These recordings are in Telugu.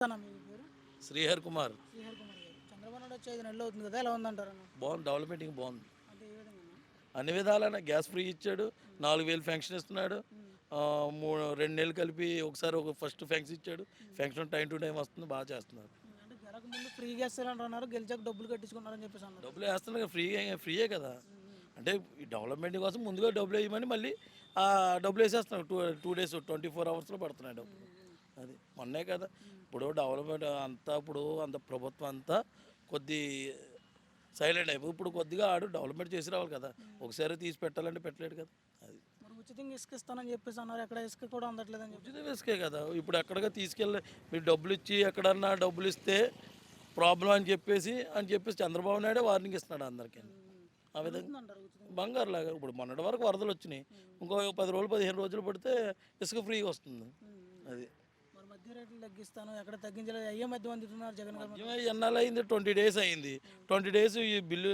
మీ పేరు? శ్రీహర్ కుమార్. శ్రీహర్ కుమార్ గారు. చంద్రబాబు నాయుడు వచ్చి 5 నెలలు అవుతుంది కదా! ఎలా ఉందంటారన్న? బాగుంది, డెవలప్మెంటింగ్ బాగుంది. అంటే ఏ విధంగాను? అన్ని విధాలైన గ్యాస్ ఫ్రీ ఇచ్చాడు, 4,000 ఫెన్షన్ ఇస్తున్నాడు. హ్మ్. 2 నెలలు కలిపి ఒకసారి ఒక ఫస్ట్ ఫెన్షన్ ఇచ్చాడు. ఫెన్షన్ టైం టు టైం వస్తుంది, బాగా చేస్తున్నారు. అంటే గెలకముందు ఫ్రీ గ్యాస్ సిలిండర్ అన్నారు. గెలిచాక డబ్బులు కట్టించుకున్నారని చెప్పేసి అన్నారు. డబ్బులు వేస్తున్నారు కదా, ఫ్రీయే కదా. అంటే ఈ డెవలప్మెంట్ కోసం ముందుగా డబ్బులు వేయమని మళ్ళీ ఆ డబ్బులు వేసేస్తున్నాడు. 2 days 24 hours పడుతున్నాయి డబ్బులు. అది మొన్నే కదా. ఇప్పుడు డెవలప్మెంట్ అంతా ఇప్పుడు అంత ప్రభుత్వం అంతా కొద్ది సైలెంట్ అయిపోయి ఇప్పుడు కొద్దిగా ఆడు డెవలప్మెంట్ చేసి రావాలి కదా. ఒకసారి తీసి పెట్టాలంటే పెట్టలేడు కదా. అది మరి ఉచితంగా ఇసుక ఇస్తానని చెప్పేసి అన్నారు. ఎక్కడ ఇసుక కూడా అందట్లేదని చెప్పి. ఉచిత ఇసుకే కదా. ఇప్పుడు ఎక్కడిగా తీసుకెళ్ళి మీరు డబ్బులు ఇచ్చి ఎక్కడన్నా డబ్బులు ఇస్తే ప్రాబ్లం అని చెప్పేసి చంద్రబాబు నాయుడు వార్నింగ్ ఇస్తున్నాడు అందరికీ. ఆ విధంగా అంటారు ఉచితంగా. బంగారు లాగా ఇప్పుడు మొన్నటి వరకు వరదలు వచ్చినాయి, ఇంకో 10 రోజులు 15 రోజులు పడితే ఇసుక ఫ్రీగా వస్తుంది. అది మరి మధ్య రేట్లు తగ్గిస్తాను ఎక్కడ తగ్గించలేదు. అయ్యే మధ్య అందుతున్నారు జగన్ గారు. ఎన్నాళ్ళు అయింది? 20 days అయింది. 20 days ఈ బిల్లు,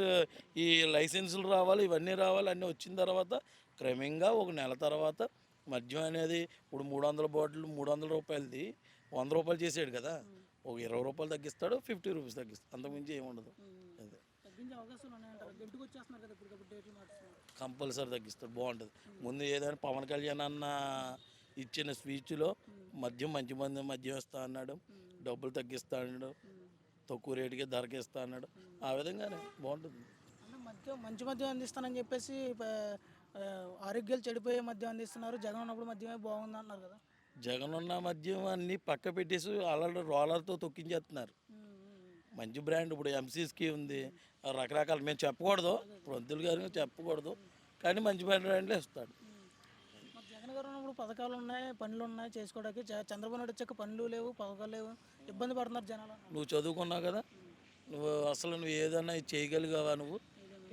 ఈ లైసెన్సులు రావాలి, ఇవన్నీ రావాలి. అన్నీ వచ్చిన తర్వాత క్రమంగా ఒక నెల తర్వాత మద్యం అనేది ఇప్పుడు 300 బాటిల్ 300 రూపాయలది 100 రూపాయలు చేసాడు కదా. ఒక 20 రూపాయలు తగ్గిస్తాడు, 50 రూపీస్ తగ్గిస్తాడు, అంతకుమించి ఏముండదు. అదే తగ్గించే అవకాశాలు ఉన్నాయంటారు. గెంటుకు వచ్చేస్తున్నారు కదా ఇప్పుడు డేట్లు మార్చుతున్నారు. కంపల్సరీ తగ్గిస్తాడు, బాగుంటుంది. ముందు ఏదైనా పవన్ కళ్యాణ్ అన్న ఇచ్చిన స్పీచ్లో మద్యం ఇస్తా అన్నాడు, డబ్బులు తగ్గిస్తా అన్నాడు, తక్కువ రేటుకి ధరకిస్తా అన్నాడు. ఆ విధంగానే బాగుంటుంది. అంటే మంచి మద్యం అందిస్తానని చెప్పేసి ఆరోగ్యాలు చెడిపోయే మద్యం అందిస్తున్నారు. జగన్ ఉన్నప్పుడు మద్యమే బాగుంది అన్నారు కదా. జగన్ ఉన్న మద్యం అన్నీ పక్క పెట్టేసి ఆల్రెడీ రోలర్తో తొక్కించేస్తున్నారు. మంచి బ్రాండ్ ఇప్పుడు ఎంసీస్కి ఉంది, రకరకాల మేము చెప్పకూడదు, ప్రొద్దులు గారు చెప్పకూడదు, కానీ మంచి బ్రాండ్లే ఇస్తాడు. మరి జగన్ గారు ఉన్నప్పుడు పథకాలు ఉన్నాయి, పనులు ఉన్నాయి చేసుకోవడానికి. చంద్రబాబు నాయుడు వచ్చాక పనులు లేవు, పథకాలు లేవు, ఇబ్బంది పడుతున్నారు జనాలు. నువ్వు చదువుకున్నావు కదా, నువ్వు ఏదన్నా ఇది చేయగలిగావా? నువ్వు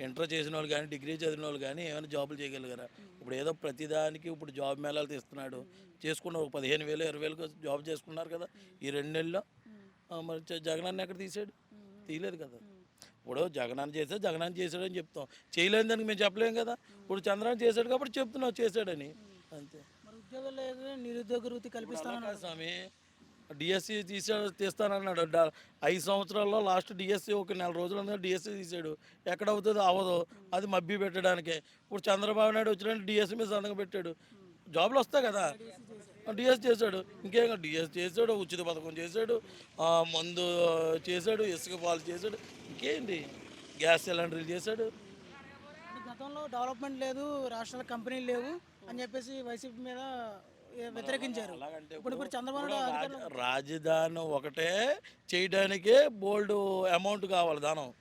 ఇంటర్ చేసిన వాళ్ళు కానీ డిగ్రీ చదివిన వాళ్ళు కానీ ఏమైనా జాబులు చేయగలిగారా? ఇప్పుడు ఏదో ప్రతిదానికి ఇప్పుడు జాబ్ మేళాలు తీస్తున్నాడు, చేసుకున్నారు. 15,000 20,000 జాబ్ చేసుకున్నారు కదా ఈ 2 నెలల్లో. మరి జగన్ అన్న ఎక్కడ తీసాడు? తీయలేదు కదా. ఇప్పుడు జగన్ చేశాడు అని చెప్తాం, చేయలేని దానికి మేము చెప్పలేము కదా. ఇప్పుడు చంద్రబాబు చేశాడు కాబట్టి చెప్తున్నావు చేశాడని, అంతే. మరి ఉద్యోగాలు లేదు, నిరుద్యోగ వృత్తి కల్పిస్తానన్నాడు స్వామి. డిఎస్సి తీస్తానన్నాడు. 5 సంవత్సరాల్లో లాస్ట్ డిఎస్సి ఒక 4 రోజులు డిఎస్సి తీసాడు. ఎక్కడ అవుతుందో అవ్వదు, అది మబ్బి పెట్టడానికే. ఇప్పుడు చంద్రబాబు నాయుడు వచ్చినట్టు డిఎస్సి మీద సంతకం పెట్టాడు, జాబులు వస్తాయి కదా. డిఎస్ చేశాడు, ఇంకేం డిఎస్ చేశాడు, ఉచిత పథకం చేశాడు, మందు చేశాడు, ఇసుక పాలు చేశాడు, ఇంకేంటి గ్యాస్ సిలిండర్లు చేశాడు. అంటే గతంలో డెవలప్మెంట్ లేదు, రాష్ట్రాల కంపెనీలు లేవు అని చెప్పేసి వైసీపీ మీద వ్యతిరేకించారు. ఇప్పుడు చంద్రబాబు నాయుడు రాజధాని ఒకటే చేయడానికే బోల్డ్ అమౌంట్ కావాలి దానం.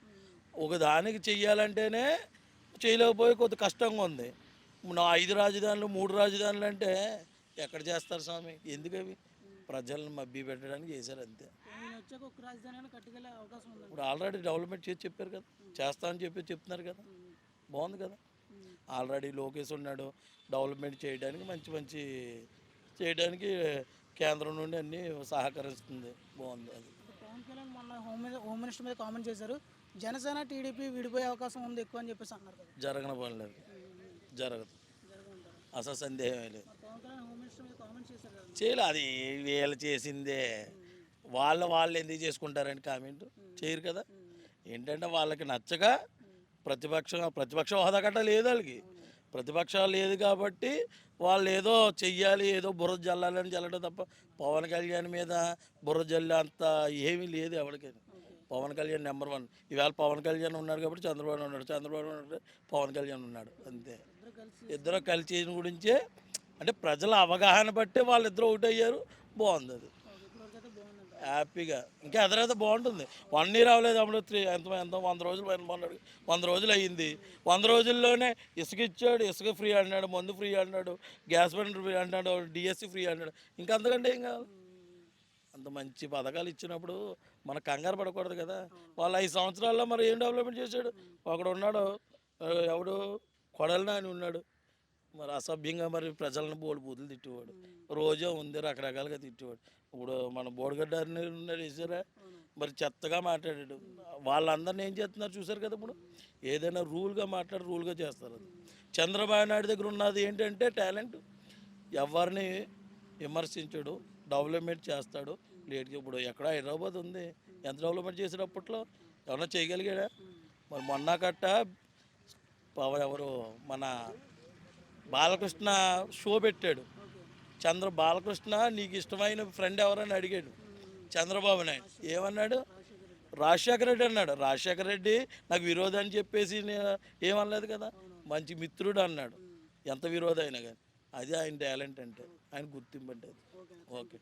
ఒక దానికి చెయ్యాలంటేనే చేయలేకపోయి కొద్ది కష్టంగా ఉంది. 5 రాజధానులు 3 రాజధానులు అంటే ఎక్కడ చేస్తారు స్వామి? ఎందుకు అవి? ప్రజలను మబ్బి పెట్టడానికి చేశారు, అంతే. వచ్చాక ఒక రాజధాని కట్టుకెళ్ళే అవకాశం ఉంది. ఇప్పుడు ఆల్రెడీ డెవలప్మెంట్ చేసి చెప్పారు కదా, చేస్తామని చెప్తున్నారు కదా, బాగుంది కదా. ఆల్రెడీ లోకేష్ ఉన్నాడు, డెవలప్మెంట్ చేయడానికి మంచి చేయడానికి కేంద్రం నుండి అన్నీ సహకరిస్తుంది, బాగుంది. అది పవన్ కళ్యాణ్ మొన్న హోమ్ మినిస్టర్ మీద కామెంట్ చేశారు, జనసేన టీడీపీ విడిపోయే అవకాశం ఉంది ఎక్కువ అని చెప్పేసి అన్నారు కదా. జరగని పని లేదు, జరగదు, అసలు సందేహమే లేదు. చేయలే, అది వీళ్ళు చేసిందే. వాళ్ళు ఎందుకు చేసుకుంటారని కామెంట్ చేయరు కదా. ఏంటంటే వాళ్ళకి నచ్చక ప్రతిపక్ష హోదా గట్రా లేదు వాళ్ళకి, ప్రతిపక్షాలు లేదు కాబట్టి వాళ్ళు ఏదో చెయ్యాలి, ఏదో బుర్ర జల్లాలని జల్లడం తప్ప పవన్ కళ్యాణ్ మీద బుర్ర జల్లి అంత ఏమీ లేదు ఎవరికైనా. పవన్ కళ్యాణ్ నెంబర్ 1. ఈవేళ పవన్ కళ్యాణ్ ఉన్నాడు కాబట్టి చంద్రబాబు ఉన్నాడు, చంద్రబాబు ఉన్నాడు పవన్ కళ్యాణ్ ఉన్నాడు, అంతే. ఇద్దరు కలిసి గురించే, అంటే ప్రజల అవగాహన బట్టే వాళ్ళిద్దరూ ఒకటి అయ్యారు, బాగుంది. అది హ్యాపీగా ఇంకా ఎదురైతే బాగుంటుంది. 1 year అవ్వలేదు, అప్పుడు ఎంత 100 రోజులు పైన బాగున్నాడు. 100 రోజులు అయ్యింది. 100 రోజుల్లోనే ఇసుక ఇచ్చాడు, ఇసుక ఫ్రీ అన్నాడు, మందు ఫ్రీ అన్నాడు, గ్యాస్ సిలిండర్ ఫ్రీ అన్నాడు, డిఎస్సి ఫ్రీ అన్నాడు. ఇంకా అంతకంటే ఏం కావాలి? అంత మంచి పథకాలు ఇచ్చినప్పుడు మన కంగారు పడకూడదు కదా. వాళ్ళు 5 సంవత్సరాల్లో మరి ఏం డెవలప్మెంట్ చేశాడు? ఒకడు ఉన్నాడు, ఎవడు కొడలిన అని ఉన్నాడు, మరి అసభ్యంగా మరి ప్రజలను బూతులు తిట్టేవాడు, రోజా ఉంది రకరకాలుగా తిట్టేవాడు. ఇప్పుడు మన బోడిగడ్డ ఉన్నాడు వేసారా, మరి చెత్తగా మాట్లాడాడు. వాళ్ళందరినీ ఏం చేస్తున్నారు చూసారు కదా. ఇప్పుడు ఏదైనా రూల్గా మాట్లాడి రూల్గా చేస్తారు. అది చంద్రబాబు నాయుడు దగ్గర ఉన్నది ఏంటంటే టాలెంట్. ఎవరిని విమర్శించడు, డెవలప్మెంట్ చేస్తాడు, లేట్గా ఇప్పుడు ఎక్కడ హైదరాబాద్ ఉంది, ఎంత డెవలప్మెంట్ చేసాడు అప్పట్లో, ఎవరన్నా చేయగలిగాడా? మరి మొన్న కట్ట ఎవరు మన బాలకృష్ణ షో పెట్టాడు. బాలకృష్ణ నీకు ఇష్టమైన ఫ్రెండ్ ఎవరని అడిగాడు చంద్రబాబు నాయుడు. ఏమన్నాడు? రాజశేఖర రెడ్డి అన్నాడు. రాజశేఖర రెడ్డి నాకు విరోధం అని చెప్పేసి ఏమనలేదు కదా, మంచి మిత్రుడు అన్నాడు. ఎంత విరోధం అయినా కానీ అది ఆయన టాలెంట్ అంటే, ఆయన గుర్తింపు అంటే అది. ఓకే.